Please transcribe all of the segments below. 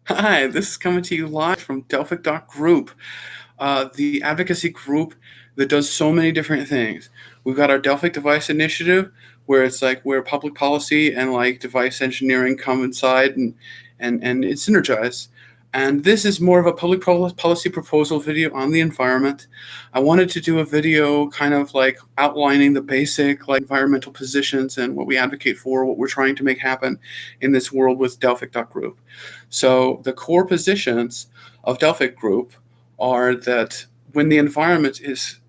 Hi, this is coming to you live from delphic.group, the advocacy group that does so many different things. We've got our Delphic Device Initiative, where it's like where public policy and like device engineering come inside and it's synergized. And this is more of a public policy proposal video on the environment. I wanted to do a video kind of like outlining the basic like environmental positions and what we advocate for, what we're trying to make happen in this world with delphic.group. So the core positions of Delphic Group are that when the environment is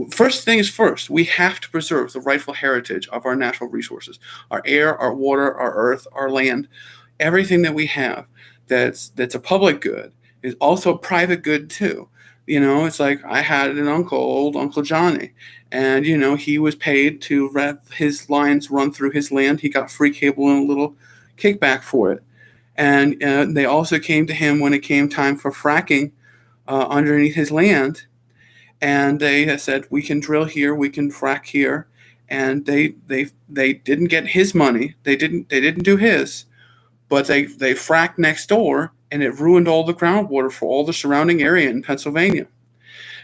first thing is first, we have to preserve the rightful heritage of our natural resources, our air, our water, our earth, our land, everything that we have that's a public good is also a private good too. It's like I had an uncle, old Uncle Johnny, and he was paid to have his lines run through his land. He got free cable and a little kickback for it. And they also came to him when it came time for fracking underneath his land. And they said, we can drill here, we can frack here. And they didn't get his money. They didn't do his, but they fracked next door, and it ruined all the groundwater for all the surrounding area in Pennsylvania.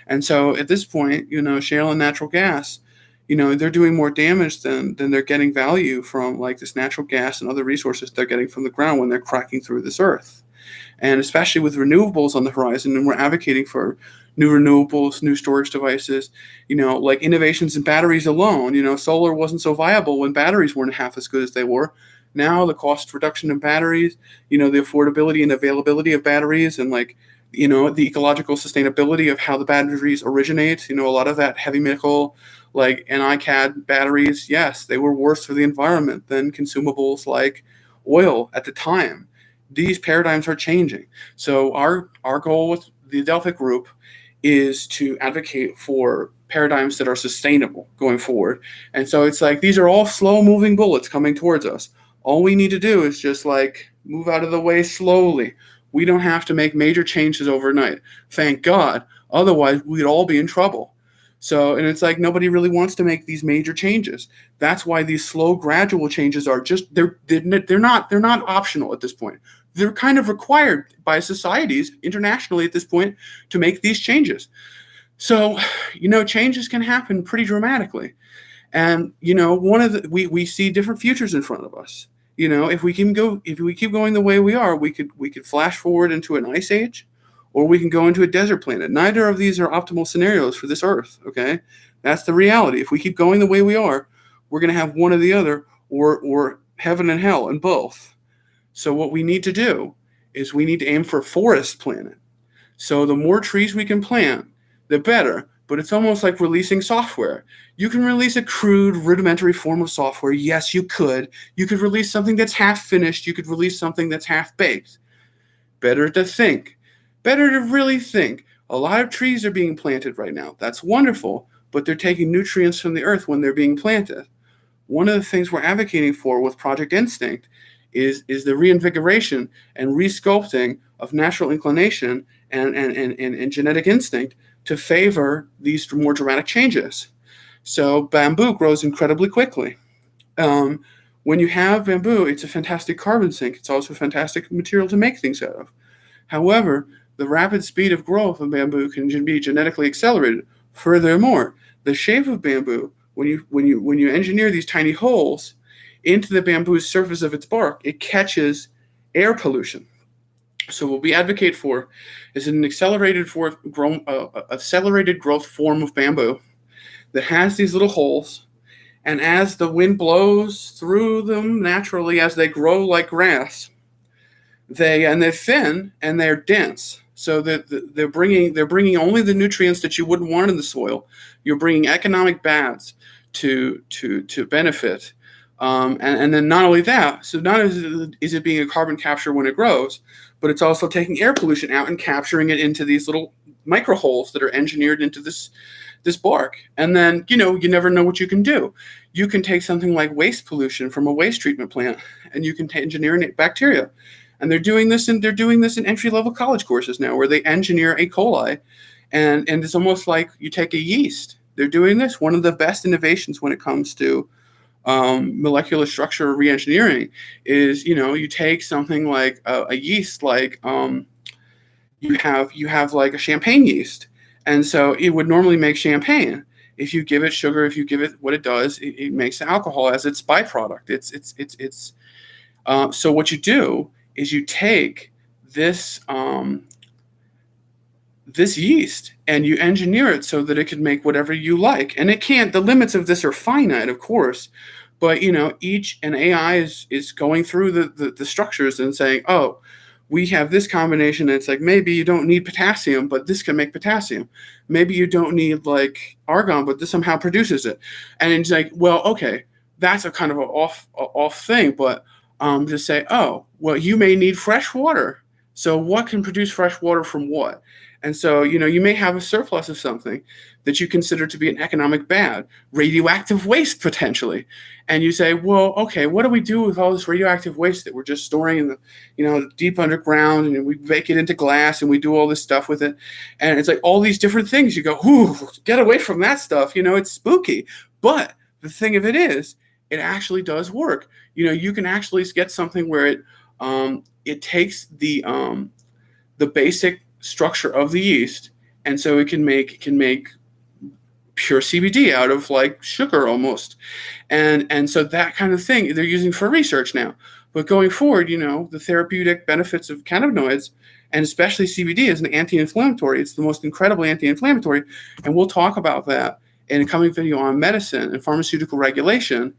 And so at this point, shale and natural gas, they're doing more damage than they're getting value from like this natural gas and other resources they're getting from the ground when they're cracking through this earth. And especially with renewables on the horizon, and we're advocating for new renewables, new storage devices, like innovations in batteries alone. Solar wasn't so viable when batteries weren't half as good as they were. Now the cost reduction of batteries, the affordability and availability of batteries, and like the ecological sustainability of how the batteries originate. A lot of that heavy nickel, like NiCad batteries, yes, they were worse for the environment than consumables like oil at the time. These paradigms are changing. So our goal with the Delphic Group is to advocate for paradigms that are sustainable going forward. And so it's like these are all slow-moving bullets coming towards us. All we need to do is just like move out of the way slowly. We don't have to make major changes overnight. Thank God. Otherwise, we'd all be in trouble. So, and it's like nobody really wants to make these major changes. That's why these slow, gradual changes are just they're not optional at this point. They're kind of required by societies internationally at this point to make these changes. So, changes can happen pretty dramatically. And we see different futures in front of us. If we keep going the way we are, we could flash forward into an ice age, or we can go into a desert planet. Neither of these are optimal scenarios for this Earth. Okay, that's the reality. If we keep going the way we are, we're going to have one or the other, or heaven and hell, and both. So what we need to do is we need to aim for a forest planet. So the more trees we can plant, the better. But it's almost like releasing software. You can release a crude, rudimentary form of software. Yes, you could. You could release something that's half finished. You could release something that's half baked. Better to think. Better to really think. A lot of trees are being planted right now. That's wonderful, but they're taking nutrients from the earth when they're being planted. One of the things we're advocating for with Project Instinct is the reinvigoration and resculpting of natural inclination and genetic instinct to favor these more dramatic changes. So bamboo grows incredibly quickly. When you have bamboo, it's a fantastic carbon sink. It's also a fantastic material to make things out of. However, the rapid speed of growth of bamboo can be genetically accelerated. Furthermore, the shape of bamboo, when you engineer these tiny holes into the bamboo's surface of its bark, it catches air pollution. So what we advocate for is an accelerated growth form of bamboo that has these little holes, and as the wind blows through them naturally as they grow like grass, they're thin and they're dense. So that they're bringing only the nutrients that you wouldn't want in the soil. You're bringing economic bads to benefit. And then not only that, so not only is it being a carbon capture when it grows, but it's also taking air pollution out and capturing it into these little micro holes that are engineered into this bark. And then, you never know what you can do. You can take something like waste pollution from a waste treatment plant, and you can engineer bacteria. And they're doing this in entry-level college courses now, where they engineer E. coli, and it's almost like you take a yeast. They're doing this. One of the best innovations when it comes to molecular structure re-engineering is, you take something like a yeast, like you have like a champagne yeast, and so it would normally make champagne. If you give it sugar, if you give it what it does, it makes alcohol as its byproduct. It's so what you do is you take this this yeast and you engineer it so that it can make whatever you like. And it can't. The limits of this are finite, of course, but each an AI is going through the structures and saying, oh, we have this combination. And it's like, maybe you don't need potassium, but this can make potassium. Maybe you don't need like argon, but this somehow produces it. And it's like, well, okay, that's a kind of an off thing, but just say, oh, well, you may need fresh water. So what can produce fresh water from what? And so, you may have a surplus of something that you consider to be an economic bad, radioactive waste potentially. And you say, well, okay, what do we do with all this radioactive waste that we're just storing in the, deep underground, and we bake it into glass and we do all this stuff with it. And it's like all these different things. You go, ooh, get away from that stuff. It's spooky. But the thing of it is, it actually does work. You can actually get something where it takes the basic structure of the yeast, and so it can make pure CBD out of like sugar almost, and so that kind of thing they're using for research now. But going forward, the therapeutic benefits of cannabinoids, and especially CBD, is an anti-inflammatory. It's the most incredibly anti-inflammatory, and we'll talk about that in a coming video on medicine and pharmaceutical regulation.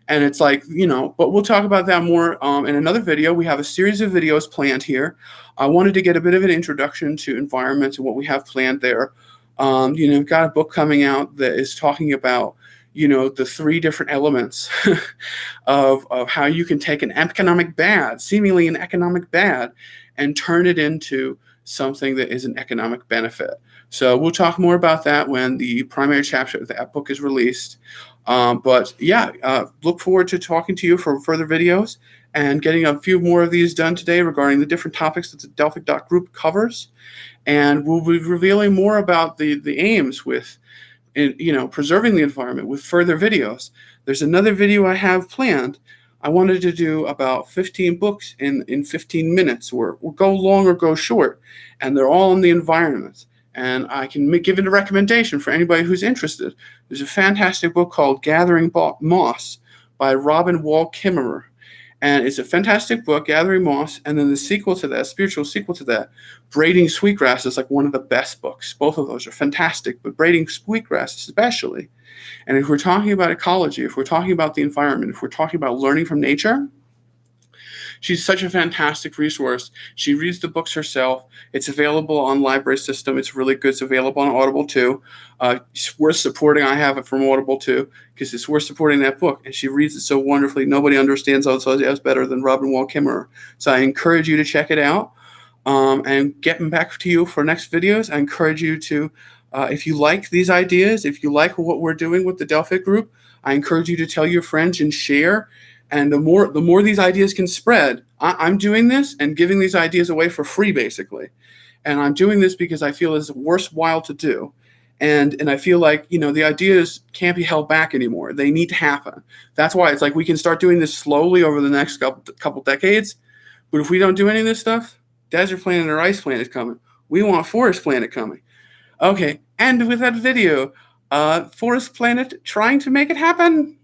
And it's like, but we'll talk about that more in another video. We have a series of videos planned here. I wanted to get a bit of an introduction to environment and what we have planned there. Got a book coming out that is talking about, the three different elements of how you can take an economic bad, seemingly an economic bad, and turn it into something that is an economic benefit. So we'll talk more about that when the primary chapter of that book is released. But yeah, look forward to talking to you for further videos and getting a few more of these done today regarding the different topics that the delphic.group covers. And we'll be revealing more about the aims with, preserving the environment with further videos. There's another video I have planned. I wanted to do about 15 books in 15 minutes, or go long or go short, and they're all in the environment. And I can give it a recommendation for anybody who's interested. There's a fantastic book called Gathering Moss by Robin Wall Kimmerer. And it's a fantastic book, Gathering Moss. And then the sequel to that, spiritual sequel to that, Braiding Sweetgrass, is like one of the best books. Both of those are fantastic, but Braiding Sweetgrass especially. And if we're talking about ecology, if we're talking about the environment, if we're talking about learning from nature, she's such a fantastic resource. She reads the books herself. It's available on Library System. It's really good. It's available on Audible too. It's worth supporting. I have it from Audible too, because it's worth supporting that book. And she reads it so wonderfully. Nobody understands Alzheimer's better than Robin Wall Kimmerer. So I encourage you to check it out. And getting back to you for next videos, I encourage you to, if you like these ideas, if you like what we're doing with the Delphic group, I encourage you to tell your friends and share. And the more these ideas can spread, I'm doing this and giving these ideas away for free, basically. And I'm doing this because I feel it's worthwhile to do. And I feel like, the ideas can't be held back anymore. They need to happen. That's why it's like we can start doing this slowly over the next couple decades. But if we don't do any of this stuff, Desert Planet or Ice Planet is coming. We want Forest Planet coming. Okay, and with that video, Forest Planet trying to make it happen.